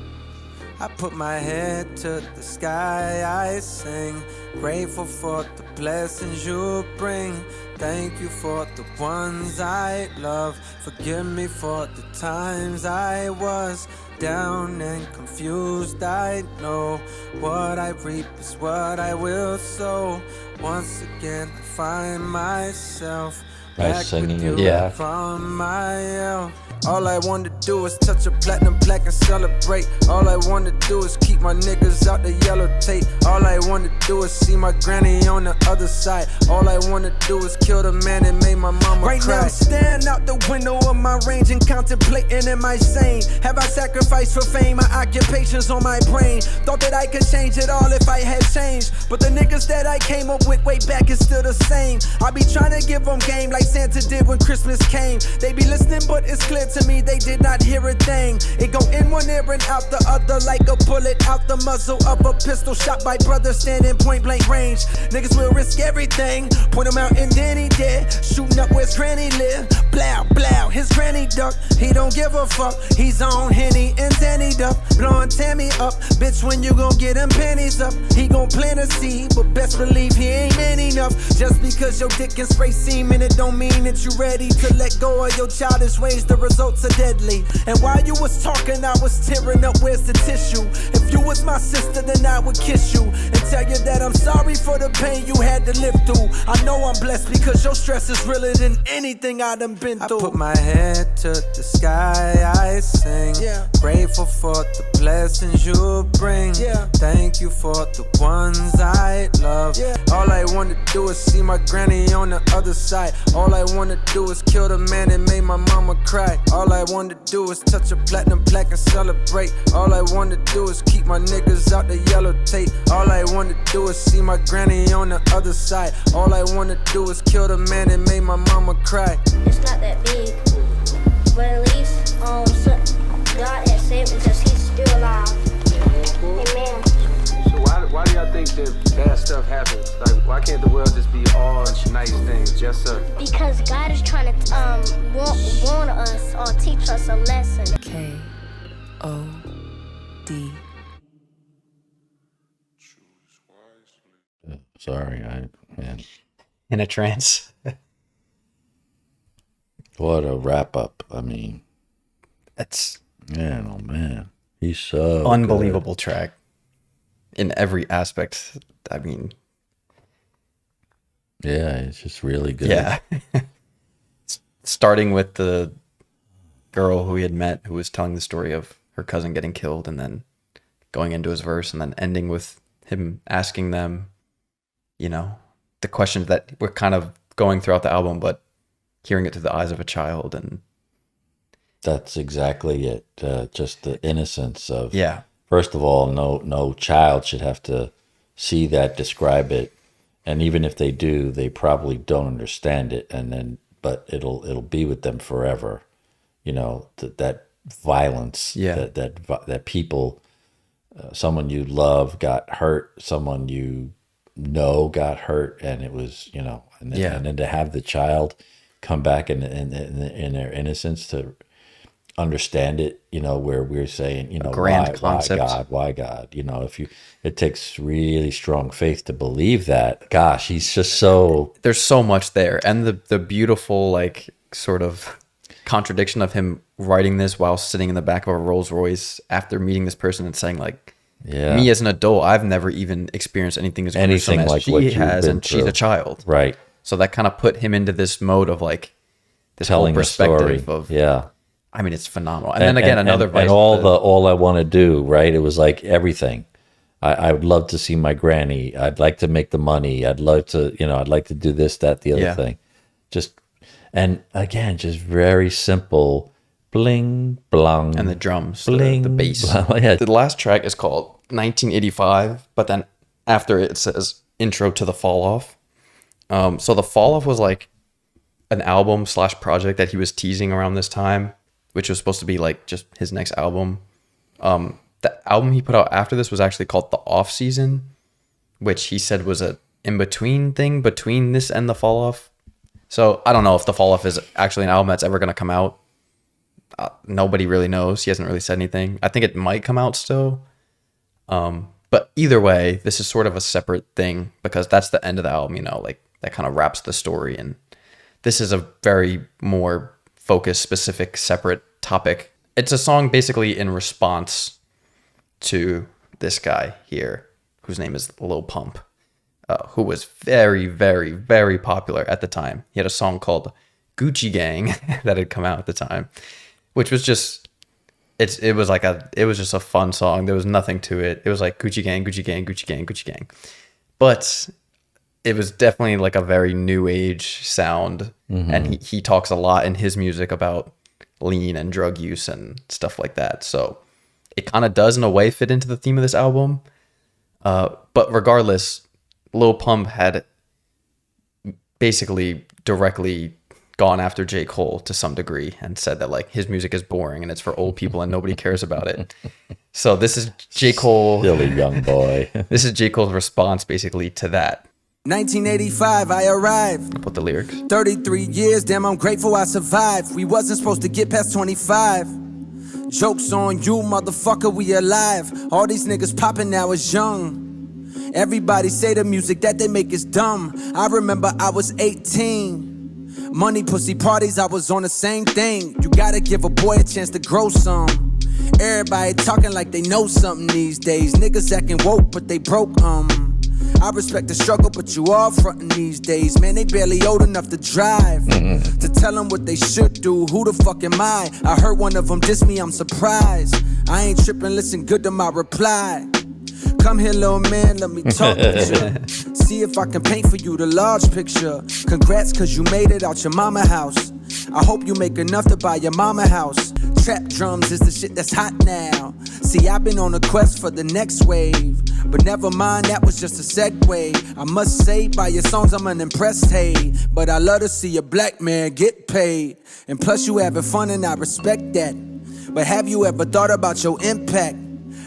I put my head to the sky, I sing, grateful for the blessings you bring. Thank you for the ones I love. Forgive me for the times I was down and confused. I know what I reap is what I will sow. Once again, I find myself Right, back singing with it you back. from my hell. All I wanna do is touch a platinum plaque and celebrate. All I wanna do is keep my niggas out the yellow tape. All I wanna do is see my granny on the other side. All I wanna do is kill the man that made my mama Right cry. now I'm staring out the window of my range and contemplating, am I sane? Have I sacrificed for fame? My occupation's on my brain. Thought that I could change it all if I had changed, but the niggas that I came up with way back is still the same. I be trying to give them game like Santa did when Christmas came. They be listening, but it's clear to me they did not hear a thing. It go in one ear and out the other like a bullet out the muzzle of a pistol shot by brothers standing point blank range. Niggas will risk everything, point him out and then he dead. Shooting up where his granny live, blow, blow, his granny duck. He don't give a fuck, he's on Henny and Danny Duff. Blowing Tammy up, bitch when you gon' get them panties up. He gon' plant a seed, but best believe he ain't man enough. Just because your dick can spray semen, it don't mean that you ready to let go of your childish ways. The results are deadly. And while you was talking, I was tearing up, where's the tissue? If you was my sister, then I would kiss you and tell you that I'm sorry for the pain you had to live through. I know I'm blessed because your stress is realer than anything I done been I through. put my head to the sky, I sing. Yeah. Grateful for the blessings you bring. Yeah. Thank you for the ones I love. Yeah. All I wanna do is see my granny on the other side. All I wanna do is kill the man that made my mama cry. All I wanna do is touch a platinum plaque and celebrate. All I wanna do is keep my niggas out the yellow tape. All I wanna do is see my granny on the other side. All I wanna do is kill the man that made my mama cry. It's not that big, but at least God has saved me because he's still alive. Amen. So why do y'all think that bad stuff happens? Like, why can't the world just be all nice things, just so? Because God is trying to warn us or teach us a lesson. KOD. Sorry, man. In a trance. What a wrap up. I mean, It's man, oh man. He's so unbelievable track in every aspect. I mean, good. Yeah, it's just really good. yeah. Starting with the girl who he had met who was telling the story of her cousin getting killed, and then going into his verse, and then ending with him asking them, you know, the questions that were kind of going throughout the album, but hearing it through the eyes of a child. And That's exactly it. Just the innocence of, yeah, first of all, no child should have to see that, describe it, and even if they do, they probably don't understand it, but it'll be with them forever. You know, that violence, Yeah. that people, someone you love got hurt, someone you know got hurt, and it was, you know, and then to have the child come back in their innocence to understand it, you know, where we're saying, you know, grand concept. why God, you know, it takes really strong faith to believe that. Gosh, he's just so, there's so much there, and the beautiful, like, sort of contradiction of him writing this while sitting in the back of a Rolls Royce after meeting this person and saying, like, yeah, me as an adult, I've never even experienced anything as gruesome as like she what you've has, been and she's through. a child, right, so that kind of put him into this mode of, like, this telling whole the story. perspective of, Yeah. I mean, it's phenomenal. And then again, another and vice. all I want to do, right? It was like everything. I would love to see my granny. I'd like to make the money. I'd love to, I'd like to do this, that, the other thing. Just, and again, just very simple, bling, blang. And the drums, bling, the bass. Yeah. The last track is called 1985, but then after it says intro to the Fall Off. So the Fall Off was like an album / project that he was teasing around this time, which was supposed to be like just his next album. The album he put out after this was actually called The Off Season, which he said was a in-between thing between this and The Fall Off. So I don't know if The Fall Off is actually an album that's ever going to come out. Nobody really knows. He hasn't really said anything. I think it might come out still. But either way, this is sort of a separate thing because that's the end of the album, like that kind of wraps the story. And this is a very more focused, specific, separate topic. It's a song basically in response to this guy here, whose name is Lil Pump, who was very, very, very popular at the time. He had a song called Gucci Gang that had come out at the time, which was just, it was just a fun song. There was nothing to it. It was like Gucci Gang, Gucci Gang, Gucci Gang, Gucci Gang. But it was definitely like a very new age sound. Mm-hmm. And he talks a lot in his music about lean and drug use and stuff like that. So it kind of does in a way fit into the theme of this album. But regardless, Lil Pump had basically directly gone after J. Cole to some degree and said that like his music is boring and it's for old people and nobody cares about it. So this is J. Cole. Silly young boy. This is J. Cole's response basically to that. 1985, I arrived. Put the lyrics. 33 years, damn, I'm grateful I survived. We wasn't supposed to get past 25. Joke's on you, motherfucker, we alive. All these niggas popping now is young. Everybody say the music that they make is dumb. I remember I was 18. Money, pussy parties, I was on the same thing. You gotta give a boy a chance to grow some. Everybody talking like they know something these days. Niggas acting woke, but they broke, I respect the struggle, but you all frontin' these days. Man, they barely old enough to drive. To tell them what they should do, who the fuck am I? I heard one of them diss me, I'm surprised. I ain't trippin', listen good to my reply. Come here, little man, let me talk with you. See if I can paint for you the large picture. Congrats, cause you made it out your mama house. I hope you make enough to buy your mama house. Trap drums is the shit that's hot now. See, I've been on a quest for the next wave. But never mind, that was just a segue. I must say, by your songs I'm unimpressed, hey. But I love to see a black man get paid. And plus you having fun and I respect that. But have you ever thought about your impact?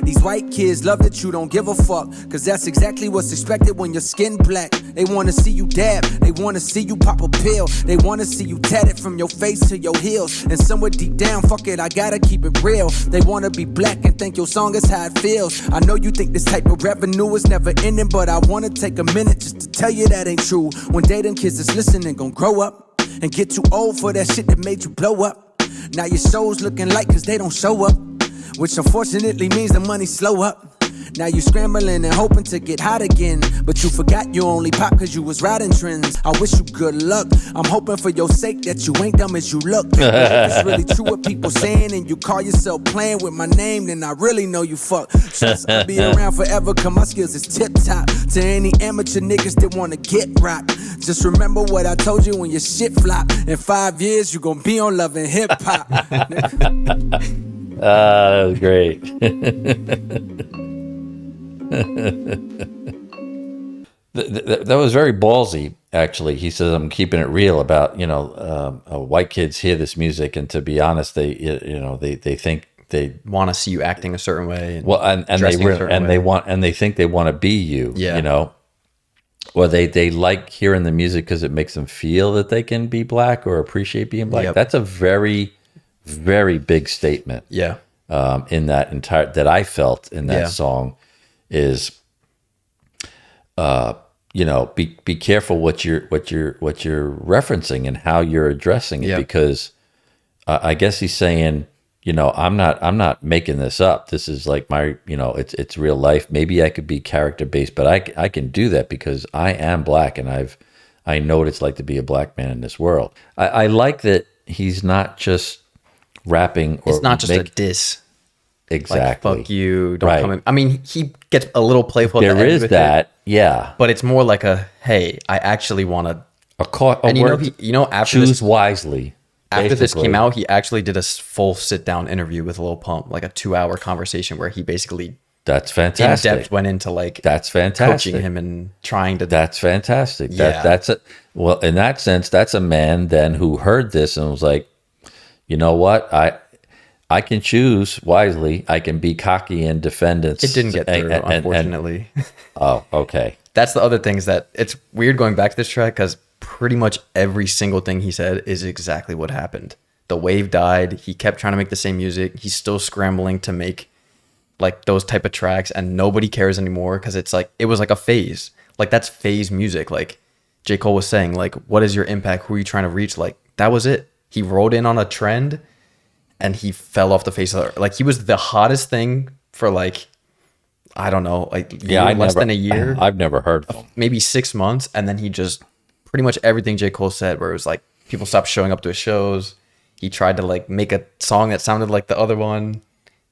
These white kids love that you don't give a fuck, cause that's exactly what's expected when your skin black. They wanna see you dab, they wanna see you pop a pill. They wanna see you tatted from your face to your heels. And somewhere deep down, fuck it, I gotta keep it real. They wanna be black and think your song is how it feels. I know you think this type of revenue is never ending, but I wanna take a minute just to tell you that ain't true. One day them kids that's listening gon' grow up and get too old for that shit that made you blow up. Now your show's looking light cause they don't show up, which unfortunately means the money slow up. Now you scrambling and hoping to get hot again, but you forgot you only pop cause you was riding trends. I wish you good luck. I'm hoping for your sake that you ain't dumb as you look. If it's really true what people saying and you call yourself playing with my name, then I really know you fuck. Trust I'll be around forever cause my skills is tip top. To any amateur niggas that wanna get rocked, just remember what I told you when your shit flop. In 5 years you gon' be on Love and Hip Hop. That was great. That was very ballsy, actually. He says, I'm keeping it real about, white kids hear this music, and to be honest, they think they want to see you acting a certain way. They think they want to be you, or they like hearing the music because it makes them feel that they can be black or appreciate being black. Yep. That's a very, very big statement. Yeah. In that entire, that I felt in that song is, be careful what you're referencing and how you're addressing it, because I guess he's saying, I'm not making this up. This is like my, it's real life. Maybe I could be character based, but I can do that because I am black and I know what it's like to be a black man in this world. I like that he's not just rapping, or it's not just a diss. Exactly. Like, fuck you, don't Right. come in. I mean, he gets a little playful. There at the end is with that, it, yeah. but it's more like a, hey, I actually want to. A And word, after choose this, wisely. after this basically. came out, he actually did a full sit down interview with Lil Pump, like a 2-hour conversation where he basically That's in fantastic. depth went into like That's fantastic. coaching him and trying to. That's fantastic. Yeah. That's a well, in that sense, that's a man then who heard this and was like, you know what, I can choose wisely. I can be cocky and defend it. It didn't get through, unfortunately. Oh, okay. That's the other things that it's weird going back to this track because pretty much every single thing he said is exactly what happened. The wave died. He kept trying to make the same music. He's still scrambling to make like those type of tracks, and nobody cares anymore because it's like it was like a phase. Like that's phase music. Like J. Cole was saying, like, what is your impact? Who are you trying to reach? Like that was it. He rode in on a trend, and he fell off the face of the earth. Like he was the hottest thing for like, I don't know, like less than a year. I've never heard of him. Maybe 6 months, and then he just pretty much everything J. Cole said, where it was like people stopped showing up to his shows. He tried to like make a song that sounded like the other one,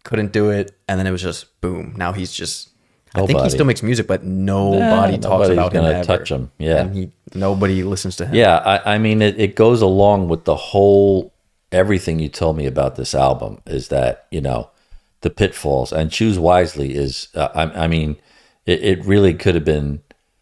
couldn't do it, and then it was just boom. Now he's just. I think he Nobody. still makes music, but nobody talks nobody's about him gonna ever. touch him. Yeah. and nobody listens to him. Yeah, I mean, it goes along with the whole everything you told me about this album is that, you know, the pitfalls and choose wisely is, I mean, it really could have been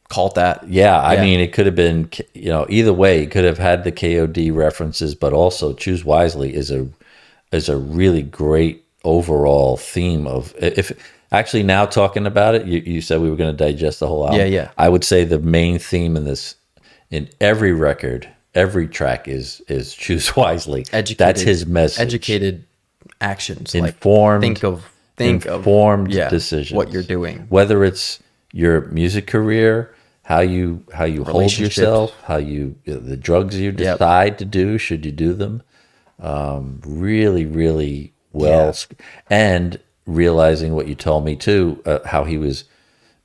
called that. Yeah, I mean, it could have been, you know, either way, it could have had the KOD references, but also choose wisely is a really great overall theme of, if actually now talking about it, you said we were going to digest the whole album. Yeah. I would say the main theme in every record, every track is choose wisely. Educated, that's his message. Educated actions. Informed. Like think informed of decisions. what you're doing. Whether it's your music career, how you hold yourself, how the drugs you decide to do, should you do them. Really, really well, and realizing what you told me too, how he was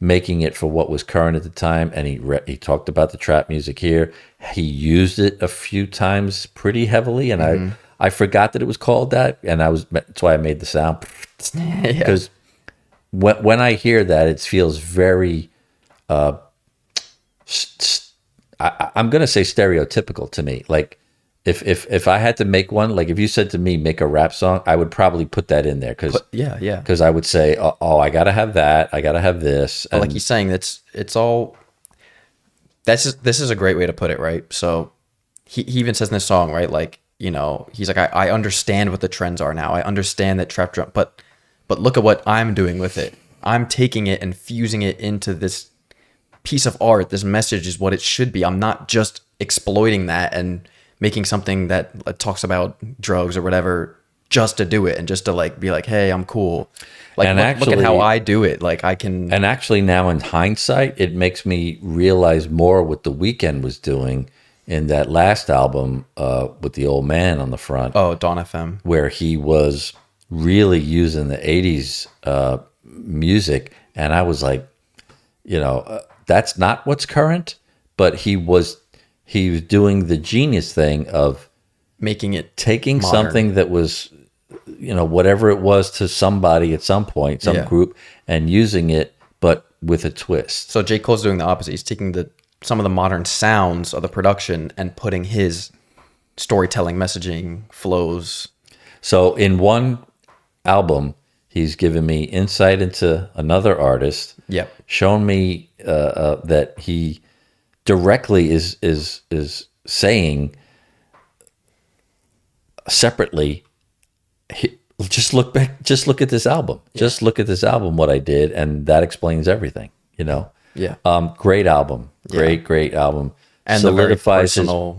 making it for what was current at the time, and he talked about the trap music here. He used it a few times pretty heavily, and I forgot that it was called that, and that's why I made the sound because when I hear that, it feels very. I'm going to say stereotypical to me. Like if I had to make one, like if you said to me, make a rap song, I would probably put that in there. Because I would say, oh, I got to have that. I got to have this. And like he's saying, it's all, this is a great way to put it, right? So he even says in this song, right? Like, you know, he's like, I understand what the trends are now. I understand that trap drum, but look at what I'm doing with it. I'm taking it and fusing it into this piece of art. This message is what it should be. I'm not just exploiting that and making something that talks about drugs or whatever just to do it and just to like be like, hey, I'm cool. Like look at how I do it. Like I can. And actually now in hindsight, it makes me realize more what The Weeknd was doing in that last album with the old man on the front. Oh, Dawn FM. Where he was really using the 80s music. And I was like, you know, that's not what's current, but he was doing the genius thing of taking modern. something that was, you know, whatever it was to somebody at some point, some group, and using it, but with a twist. So J. Cole's doing the opposite. He's taking some of the modern sounds of the production and putting his storytelling, messaging, flows. So in one album, he's given me insight into another artist. Yep. Shown me that he directly is saying separately, just look at this album. Yeah. Just look at this album, what I did, and that explains everything, you know? Yeah. Great album. Great album. And solidifies the very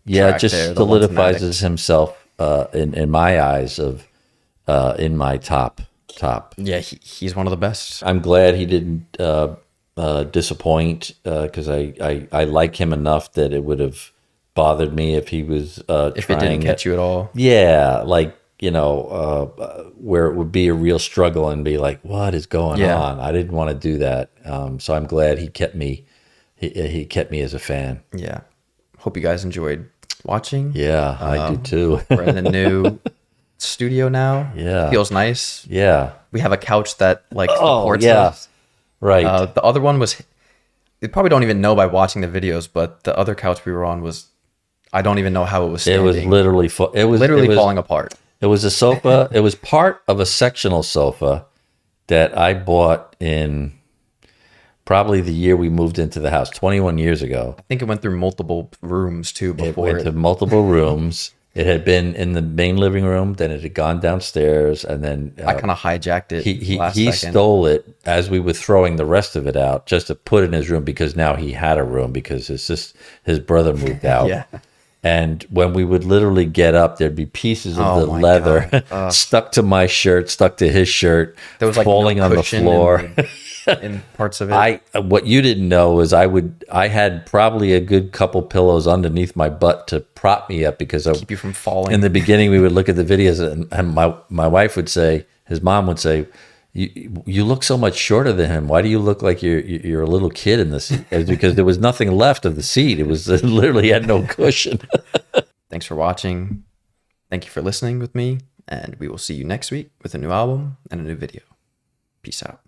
personal solidifies himself in my eyes of in my top. Yeah, he's one of the best. I'm glad he didn't disappoint because I like him enough that it would have bothered me if he was if it didn't catch you at all. Yeah, like, you know, where it would be a real struggle and be like, what is going on? I didn't want to do that. So I'm glad he kept me. He kept me as a fan. Yeah. Hope you guys enjoyed watching. Yeah, I do too. Brand new studio now. Yeah. Feels nice. Yeah. We have a couch that like Oh, supports yeah. us. Right. The other one was, you probably don't even know by watching the videos, but the other couch we were on was, I don't even know how it was It standing. was literally it was falling apart. It was a sofa. It was part of a sectional sofa that I bought in probably the year we moved into the house, 21 years ago. I think it went through multiple rooms too It before went to multiple rooms. It had been in the main living room, then it had gone downstairs, and then I kind of hijacked it. He stole it as we were throwing the rest of it out just to put it in his room, because now he had a room because his brother moved out. Yeah. And when we would literally get up, there'd be pieces of the leather stuck to my shirt, stuck to his shirt, there was like falling on the floor. In parts of it. What you didn't know is I had probably a good couple pillows underneath my butt to prop me up, because keep you from falling. in the beginning we would look at the videos and my wife would say, his mom would say, you look so much shorter than him. Why do you look like you're a little kid in this? Because there was nothing left of the seat. It was literally had no cushion. Thanks for watching. Thank you for listening with me, and we will see you next week with a new album and a new video. Peace out.